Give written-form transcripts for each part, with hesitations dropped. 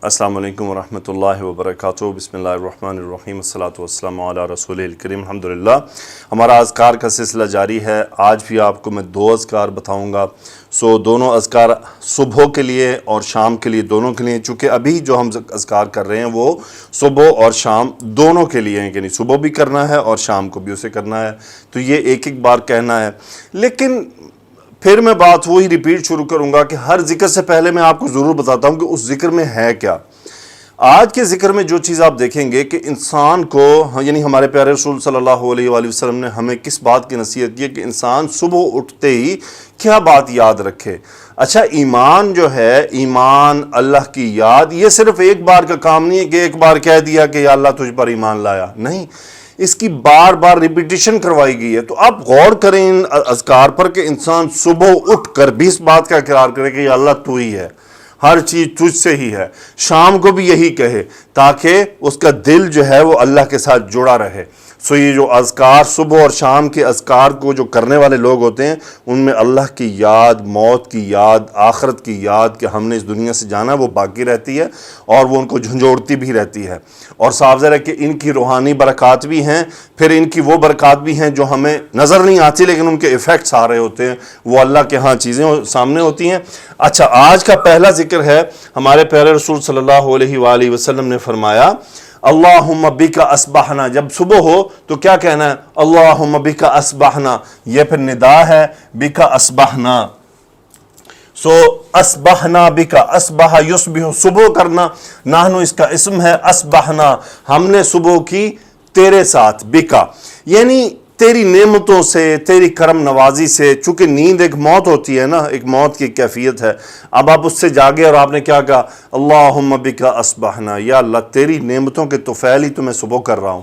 السلام علیکم ورحمۃ اللہ وبرکاتہ۔ بسم اللہ الرحمن الرحیم، الصلاۃ والسلام علی رسول الکریم۔ الحمدللہ ہمارا اذکار کا سلسلہ جاری ہے۔ آج بھی آپ کو میں 2 اذکار بتاؤں گا۔ دونوں اذکار صبح کے لیے اور شام کے لیے، دونوں کے لیے، چونکہ ابھی جو ہم اذکار کر رہے ہیں وہ صبح اور شام دونوں کے لیے ہیں، یعنی صبح بھی کرنا ہے اور شام کو بھی اسے کرنا ہے، تو یہ ایک ایک بار کہنا ہے۔ لیکن پھر میں بات وہی ریپیٹ شروع کروں گا کہ ہر ذکر سے پہلے میں آپ کو ضرور بتاتا ہوں کہ اس ذکر میں ہے کیا۔ آج کے ذکر میں جو چیز آپ دیکھیں گے کہ انسان کو، یعنی ہمارے پیارے رسول صلی اللہ علیہ وآلہ وسلم نے ہمیں کس بات کی نصیحت کی ہے کہ انسان صبح اٹھتے ہی کیا بات یاد رکھے۔ اچھا، ایمان جو ہے، ایمان، اللہ کی یاد، یہ صرف ایک بار کا کام نہیں ہے کہ ایک بار کہہ دیا کہ یا اللہ تجھ پر ایمان لایا، نہیں، اس کی بار بار ریپیٹیشن کروائی گئی ہے۔ تو آپ غور کریں ان اذکار پر کہ انسان صبح اٹھ کر بھی اس بات کا اقرار کرے کہ یا اللہ تو ہی ہے، ہر چیز تجھ سے ہی ہے، شام کو بھی یہی کہے تاکہ اس کا دل جو ہے وہ اللہ کے ساتھ جڑا رہے۔ یہ جو اذکار صبح اور شام کے اذکار کو جو کرنے والے لوگ ہوتے ہیں، ان میں اللہ کی یاد، موت کی یاد، آخرت کی یاد کہ ہم نے اس دنیا سے جانا، وہ باقی رہتی ہے اور وہ ان کو جھنجھوڑتی بھی رہتی ہے۔ اور صاف ظاہر ہے کہ ان کی روحانی برکات بھی ہیں، پھر ان کی وہ برکات بھی ہیں جو ہمیں نظر نہیں آتی لیکن ان کے ایفیکٹس آ رہے ہوتے ہیں، وہ اللہ کے ہاں چیزیں سامنے ہوتی ہیں۔ اچھا، آج کا پہلا ذکر ہے، ہمارے پیارے رسول صلی اللہ علیہ وآلہ وسلم نے فرمایا اللہم بک اصبحنا، جب صبح ہو تو کیا کہنا ہے؟ اللہم بک اصبحنا، یہ پھر ندا ہے، بک اصبحنا، اصبحنا بک، اصبح یصبح، صبح کرنا، نحن اس کا اسم ہے، اصبحنا، ہم نے صبح کی تیرے ساتھ، بکا، یعنی تیری نعمتوں سے، تیری کرم نوازی سے۔ چونکہ نیند ایک موت ہوتی ہے نا، ایک موت کی کیفیت ہے۔ اب آپ اس سے جاگے اور آپ نے کیا کہا؟ اللہم بک اصبحنا، یا اللہ تیری نعمتوں کے توفیل ہی تو میں صبح کر رہا ہوں،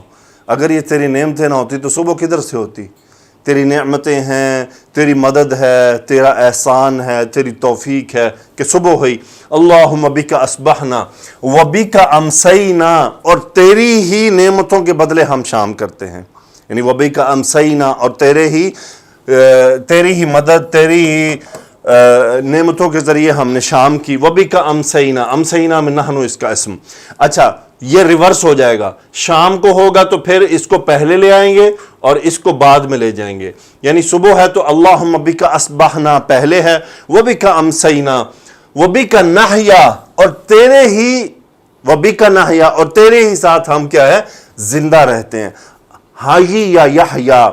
اگر یہ تیری نعمتیں نہ ہوتی تو صبح کدھر سے ہوتی؟ تیری نعمتیں ہیں، تیری مدد ہے، تیرا احسان ہے، تیری توفیق ہے کہ صبح ہوئی۔ اللہم بک اصبحنا وبک امسینا، اور تیری ہی نعمتوں کے بدلے ہم شام کرتے ہیں، یعنی وبک امسینا، اور تیری ہی مدد، تیری ہی نعمتوں کے ذریعے ہم نے شام کی۔ وبک امسینا، امسینا میں نحن اس کا اسم۔ اچھا، یہ ریورس ہو جائے گا، شام کو ہوگا تو پھر اس کو پہلے لے آئیں گے اور اس کو بعد میں لے جائیں گے، یعنی صبح ہے تو اللہم بک اصبحنا پہلے ہے، وبک امسینا، وبک نحیا، اور تیرے ہی، وبک نحیا، اور تیرے ہی ساتھ ہم کیا ہے؟ زندہ رہتے ہیں۔ حی یا یحیا،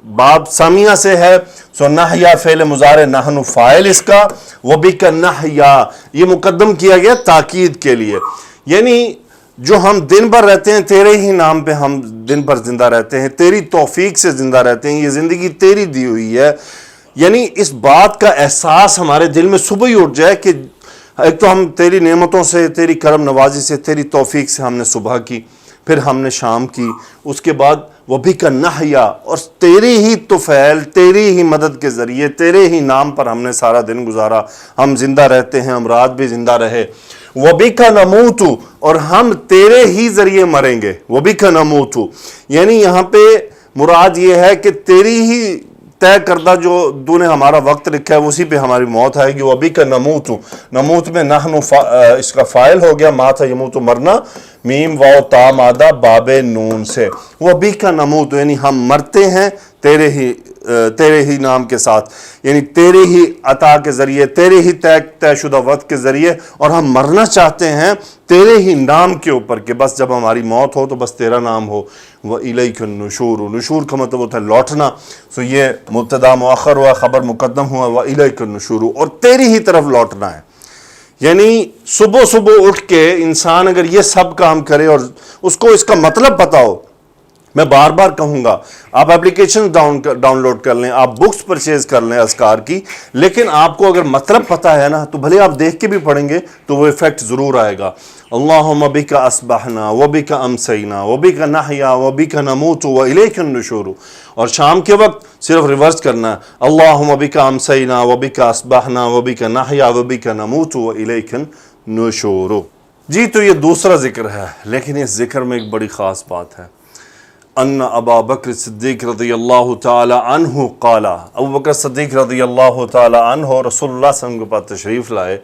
باب سامیہ سے ہے، نحیا فعل مضارع، نحن فاعل اس کا، وبک نحیا یہ مقدم کیا گیا تاکید کے لیے، یعنی جو ہم دن بھر رہتے ہیں تیرے ہی نام پہ ہم دن بھر زندہ رہتے ہیں، تیری توفیق سے زندہ رہتے ہیں، یہ زندگی تیری دی ہوئی ہے۔ یعنی اس بات کا احساس ہمارے دل میں صبح ہی اٹھ جائے کہ ایک تو ہم تیری نعمتوں سے، تیری کرم نوازی سے، تیری توفیق سے ہم نے صبح کی، پھر ہم نے شام کی، اس کے بعد وبک نحیا، اور تیری ہی طفیل، تیری ہی مدد کے ذریعے، تیرے ہی نام پر ہم نے سارا دن گزارا، ہم زندہ رہتے ہیں، ہم رات بھی زندہ رہے۔ وبک نموت، اور ہم تیرے ہی ذریعے مریں گے، وبک نموت، یعنی یہاں پہ مراد یہ ہے کہ تیری ہی طے کردہ جو تو نے ہمارا وقت لکھا ہے اسی پہ ہماری موت آئے گی۔ وبک نموت، نموت میں نحن اس کا فاعل ہو گیا، مات یموت مرنا، میم واو تا مادہ باب نون سے، وبک نموت، یعنی ہم مرتے ہیں تیرے ہی نام کے ساتھ، یعنی تیرے ہی عطا کے ذریعے، تیرے ہی طے شدہ وقت کے ذریعے، اور ہم مرنا چاہتے ہیں تیرے ہی نام کے اوپر کہ بس جب ہماری موت ہو تو بس تیرا نام ہو۔ وَإِلَيْكَ النُّشُورُ، نشور کا مطلب ہوتا ہے لوٹنا، یہ مبتدا مؤخر ہوا، خبر مقدم ہوا، وَإِلَيْكَ النُّشُورُ، اور تیری ہی طرف لوٹنا ہے۔ یعنی صبح اٹھ کے انسان اگر یہ سب کام کرے اور اس کو اس کا مطلب پتا ہو، میں بار بار کہوں گا آپ اپلیکیشن ڈاؤن لوڈ کر لیں، آپ بکس پرچیز کر لیں اذکار کی، لیکن آپ کو اگر مطلب پتا ہے نا تو بھلے آپ دیکھ کے بھی پڑھیں گے تو وہ ایفیکٹ ضرور آئے گا۔ اللہم بک اصبحنا وبک امسینا وبک نحیا وبک نموت والیک النشور، اور شام کے وقت صرف ریورس کرنا ہے، اللہم بک امسینا وبک اصبحنا وبک نحیا وبک نموت والیک النشور۔ جی، تو یہ دوسرا ذکر ہے، لیکن اس ذکر میں ایک بڑی خاص بات ہے، ان ابا بکر صدیق رضی اللہ تعالی عنہ قال، ابو بکر صدیق رضی اللہ تعالی عنہ رسول اللہ صلی اللہ علیہ وسلم کے پاس تشریف لائے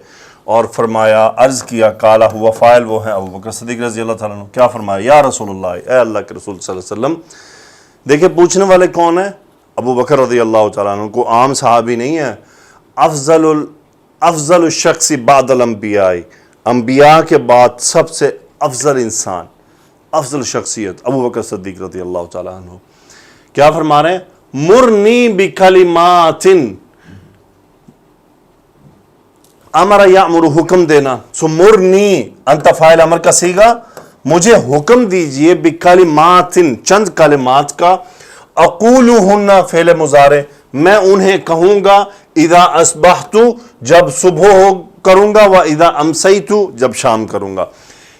اور فرمایا، عرض کیا، قالا ہوا، فاعل وہ ہیں ابو بکر صدیق رضی اللہ تعالیٰ عنہ، کیا فرمایا، یا رسول اللہ، اے اللہ کے رسول صلی اللہ علیہ وسلم. دیکھیں پوچھنے والے کون ہیں؟ ابو بکر رضی اللہ تعالیٰ عنہ، کو عام صحابی نہیں ہے. افضل الشخص بعد الانبیاء، انبیاء کے بعد سب سے افضل انسان، افضل شخصیت ابو بکر صدیق رضی اللہ تعالیٰ عنہ. کیا فرما رہے ہیں؟ مرنی بکلمات، امر یامر، حکم دینا. سو مرنی انت فاعل امر کا صیغہ، مجھے حکم دیجئے، بکلمات، چند کلمات کا، اقولہن فعل مضارع، میں انہیں کہوں گا، اذا اصبحت، جب صبح کروں گا، و اذا امسیت، جب شام کروں گا.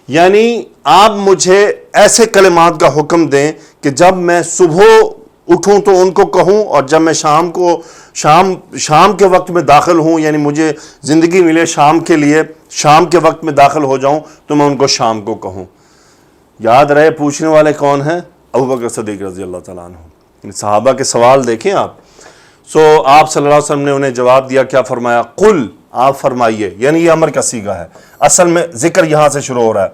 یعنی آپ مجھے ایسے کلمات کا حکم دیں کہ جب میں صبح اٹھوں تو ان کو کہوں، اور جب میں شام کے وقت میں داخل ہوں، یعنی مجھے زندگی ملے شام کے لیے، شام کے وقت میں داخل ہو جاؤں تو میں ان کو شام کو کہوں. یاد رہے پوچھنے والے کون ہیں؟ ابو بکر صدیق رضی اللہ تعالیٰ عنہ. صحابہ کے سوال دیکھیں آپ. سو آپ صلی اللہ علیہ وسلم نے انہیں جواب دیا، کیا فرمایا؟ قل، آپ فرمائیے، یعنی یہ امر کا صیغہ ہے. اصل میں ذکر یہاں سے شروع ہو رہا ہے.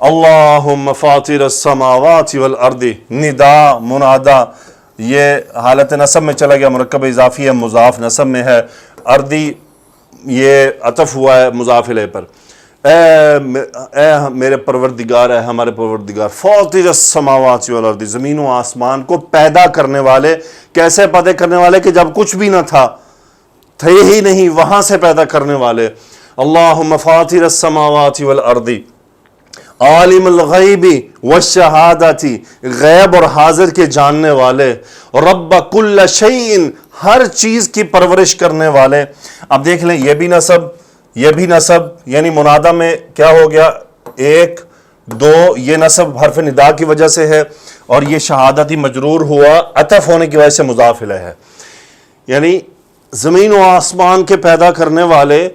اللہم فاطر السماوات والارض، ندا منادا، یہ حالت نصب میں چلا گیا، مرکب اضافی ہے، مضاف نصب میں ہے. اردی یہ عطف ہوا ہے مضاف الیہ پر. اے میرے پروردگار، ہے ہمارے پروردگار، فاطر السماوات والارض، زمین و آسمان کو پیدا کرنے والے. کیسے پیدا کرنے والے؟ کہ جب کچھ بھی نہ تھا، تھے ہی نہیں، وہاں سے پیدا کرنے والے. اللہم فاطر السماوات والارض، عالم الغیب والشہادت، غیب اور حاضر کے جاننے والے. رب کل شیء، ہر چیز کی پرورش کرنے والے. اب دیکھ لیں، یہ بھی نصب، یہ بھی نصب، یعنی منادہ میں کیا ہو گیا؟ 1 2، یہ نصب حرف ندا کی وجہ سے ہے، اور یہ شہادتی مجرور ہوا عطف ہونے کی وجہ سے مضاف الیہ ہے. یعنی زمین و آسمان کے پیدا کرنے والے،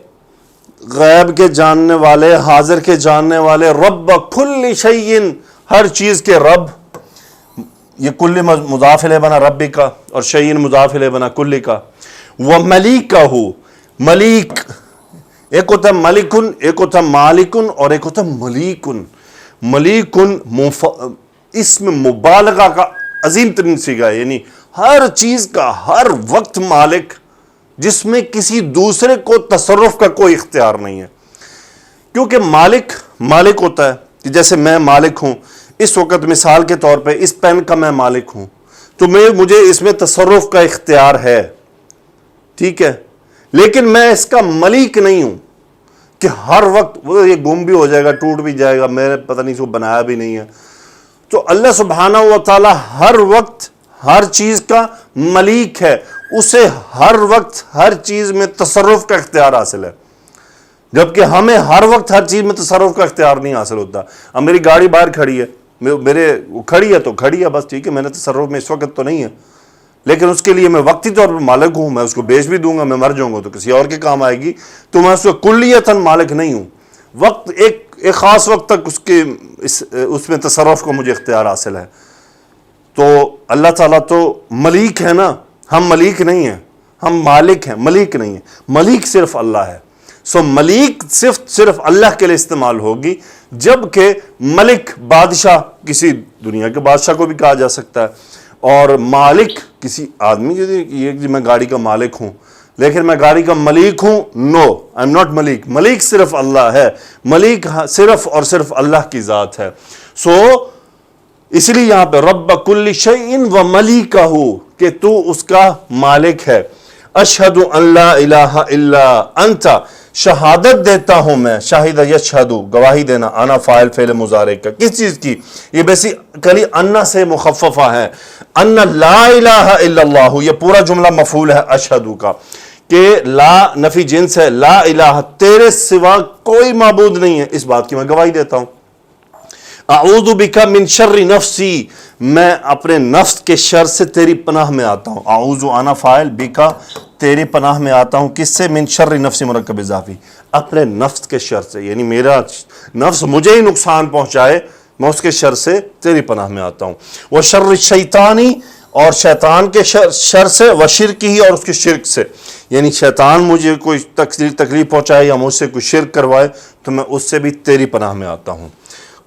غیب کے جاننے والے، حاضر کے جاننے والے. رب کل شیء، ہر چیز کے رب. یہ کل مضاف الیہ بنا ربی کا، اور شیء مضاف الیہ بنا کل کا. وملیکہ، ملیک، ایک ہوتا ہے ملکن، ایک ہوتا ہے مالکن، اور ایک ہوتا ہے ملیکن. ملیکن اسم مبالغہ کا عظیم ترین صیغہ ہے، یعنی ہر چیز کا ہر وقت مالک، جس میں کسی دوسرے کو تصرف کا کوئی اختیار نہیں ہے. کیونکہ مالک ہوتا ہے، کہ جیسے میں مالک ہوں، اس وقت مثال کے طور پہ اس پین کا میں مالک ہوں، تو مجھے اس میں تصرف کا اختیار ہے، ٹھیک ہے، لیکن میں اس کا ملک نہیں ہوں کہ ہر وقت وہ یہ گم بھی ہو جائے گا، ٹوٹ بھی جائے گا، میں نے پتہ نہیں اس کو بنایا بھی نہیں ہے. تو اللہ سبحانہ و تعالی ہر وقت ہر چیز کا ملیک ہے، اسے ہر وقت ہر چیز میں تصرف کا اختیار حاصل ہے، جبکہ ہمیں ہر وقت ہر چیز میں تصرف کا اختیار نہیں حاصل ہوتا. اب میری گاڑی باہر کھڑی ہے، کھڑی ہے تو کھڑی ہے، بس ٹھیک ہے، میں نے تصرف میں اس وقت تو نہیں ہے، لیکن اس کے لیے میں وقتی طور پر مالک ہوں. میں اس کو بیچ بھی دوں گا، میں مر جاؤں گا تو کسی اور کے کام آئے گی، تو میں اس کو کلیتاً مالک نہیں ہوں. وقت ایک خاص وقت تک اس میں تصرف کو مجھے اختیار حاصل ہے. تو اللہ تعالیٰ تو ملیک ہے نا، ہم ملیک نہیں ہیں، ہم مالک ہیں، ملیک نہیں ہیں. ملیک صرف اللہ ہے. سو ملیک صرف اللہ کے لیے استعمال ہوگی، جبکہ ملک بادشاہ کسی دنیا کے بادشاہ کو بھی کہا جا سکتا ہے، اور مالک کسی آدمی، یہ میں گاڑی کا مالک ہوں لیکن میں گاڑی کا ملیک ہوں، نو، آئی ایم ناٹ ملیک. ملیک صرف اللہ ہے، ملیک صرف اور صرف اللہ کی ذات ہے. سو اس لیے یہاں پہ رب کل شیء و ملیکہ، کہ تو اس کا مالک ہے. اشہد ان لا الہ الا انت، شہادت دیتا ہوں میں، شاہد یشہد، گواہی دینا، انا فاعل فعل مضارع کا. کس چیز کی؟ یہ بیسیکلی انا سے مخففہ ہے. ان لا الہ الا اللہ، یہ پورا جملہ مفعول ہے اشہد کا، کہ لا نفی جنس ہے، لا الہ، تیرے سوا کوئی معبود نہیں ہے، اس بات کی میں گواہی دیتا ہوں. اعوذ بک من شر نفسی، میں اپنے نفس کے شر سے تیری پناہ میں آتا ہوں. اعوذ انا فاعل، بکا تیری پناہ میں آتا ہوں. کس سے؟ من شر نفسی مرکب اضافی، اپنے نفس کے شر سے، یعنی میرا نفس مجھے ہی نقصان پہنچائے، میں اس کے شر سے تیری پناہ میں آتا ہوں. وشر الشیطانی، اور شیطان کے شر سے، و شرک ہی، اور اس کے شرک سے، یعنی شیطان مجھے کوئی تکلیف پہنچائے یا مجھ سے کوئی شرک کروائے تو میں اس سے بھی تیری پناہ میں آتا ہوں۔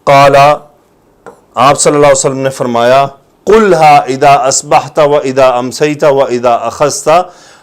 قال، آپ صلی اللہ علیہ وسلم نے فرمایا، قلھا اذا اصبحت و اذا امسیت و اذا اخذت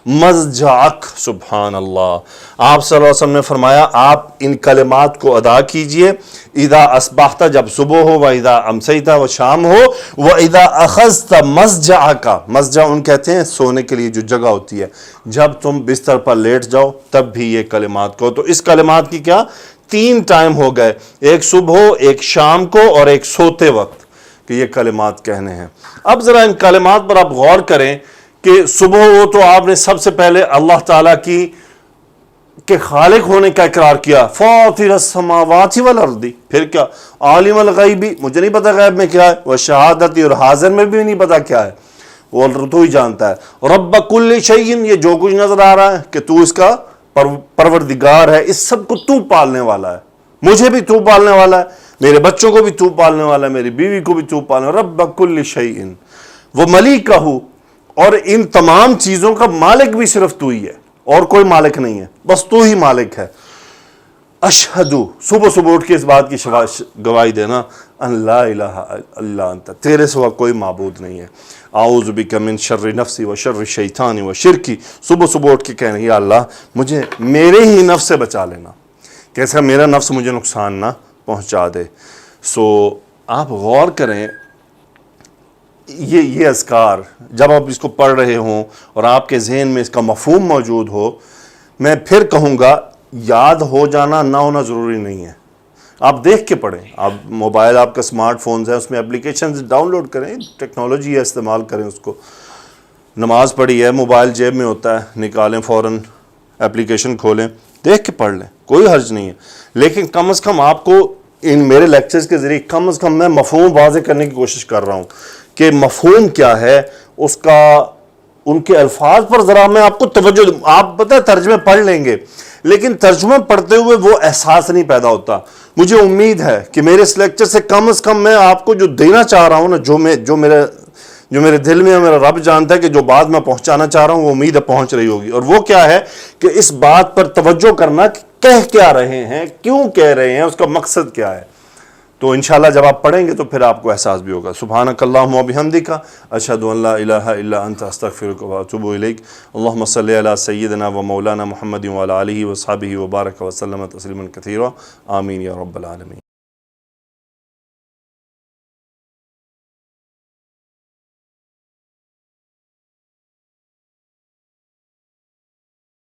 مضجعک، سبحان اللہ۔ آپ صلی اللہ علیہ وسلم نے فرمایا آپ ان کلمات کو ادا کیجئے، اذا اصبحت جب صبح ہو، و اذا امسیت و شام ہو، و اذا اخذت مضجعک، مضجع ان کہتے ہیں سونے کے لیے جو جگہ ہوتی ہے، جب تم بستر پر لیٹ جاؤ تب بھی یہ کلمات کو۔ تو اس کلمات کی کیا 3 ٹائم ہو گئے، ایک صبح، ایک شام کو، اور ایک سوتے وقت، کہ یہ کلمات کہنے ہیں۔ اب ذرا ان کلمات پر آپ غور کریں کہ صبح ہو تو آپ نے سب سے پہلے اللہ تعالیٰ کی کہ خالق ہونے کا اقرار کیا، فاطر السماوات والارض، پھر کیا عالم الغیبی، مجھے نہیں پتا غیب میں کیا ہے، وہ شہادتی، اور حاضر میں بھی نہیں پتا کیا ہے، وہ تو ہی جانتا ہے، رب کل شیء، یہ جو کچھ نظر آ رہا ہے کہ تو اس کا پروردگار ہے، اس سب کو تو پالنے والا ہے، مجھے بھی تو پالنے والا ہے، میرے بچوں کو بھی تو پالنے والا ہے، میری بیوی کو بھی تو پالنے والا، رب کل شیء وہ ملیکہ، اور ان تمام چیزوں کا مالک بھی صرف تو ہی ہے، اور کوئی مالک نہیں ہے، بس تو ہی مالک ہے۔ اشہدو، صبح صبح اٹھ کے اس بات کی گواہی دینا، ان لا الہ الا انت، تیرے سوا کوئی معبود نہیں ہے، اعوذ بک من شر نفسی و شر شیطانی و شرکی، صبح صبح اٹھ کے کہنا یا اللہ مجھے میرے ہی نفس سے بچا لینا، کیسا میرا نفس مجھے نقصان نہ پہنچا دے۔ سو آپ غور کریں، یہ اذکار جب آپ اس کو پڑھ رہے ہوں اور آپ کے ذہن میں اس کا مفہوم موجود ہو، میں پھر کہوں گا یاد ہو جانا نہ ہونا ضروری نہیں ہے، آپ دیکھ کے پڑھیں، آپ موبائل آپ کا اسمارٹ فونز ہے، اس میں اپلیکیشنز ڈاؤن لوڈ کریں، ٹیکنالوجی ہے استعمال کریں اس کو، نماز پڑھی ہے موبائل جیب میں ہوتا ہے، نکالیں فوراً اپلیکیشن کھولیں، دیکھ کے پڑھ لیں، کوئی حرج نہیں ہے، لیکن کم از کم آپ کو ان میرے لیکچرز کے ذریعے کم از کم میں مفہوم واضح کرنے کی کوشش کر رہا ہوں کہ مفہوم کیا ہے اس کا، ان کے الفاظ پر ذرا میں آپ کو توجہ، آپ پتہ ہے ترجمے پڑھ لیں گے لیکن ترجمہ پڑھتے ہوئے وہ احساس نہیں پیدا ہوتا۔ مجھے امید ہے کہ میرے اس لیکچر سے کم از کم میں آپ کو جو دینا چاہ رہا ہوں نا، جو میرے دل میں میرا رب جانتا ہے کہ جو بات میں پہنچانا چاہ رہا ہوں وہ امید ہے پہنچ رہی ہوگی، اور وہ کیا ہے کہ اس بات پر توجہ کرنا کہ کہہ کیا رہے ہیں، کیوں کہہ رہے ہیں، اس کا مقصد کیا ہے۔ تو انشاءاللہ جب آپ پڑھیں گے تو پھر آپ کو احساس بھی ہوگا۔ سبحانک اللہم و بحمدک، اشہد ان لا الہ الا انت، استغفرک و اتوب الیک۔ اللہم صلی علی سیدنا و مولانا محمد و علی آلہ و صحبہ و بارک و سلم تسلیما کثیرا، آمین یا رب العالمین۔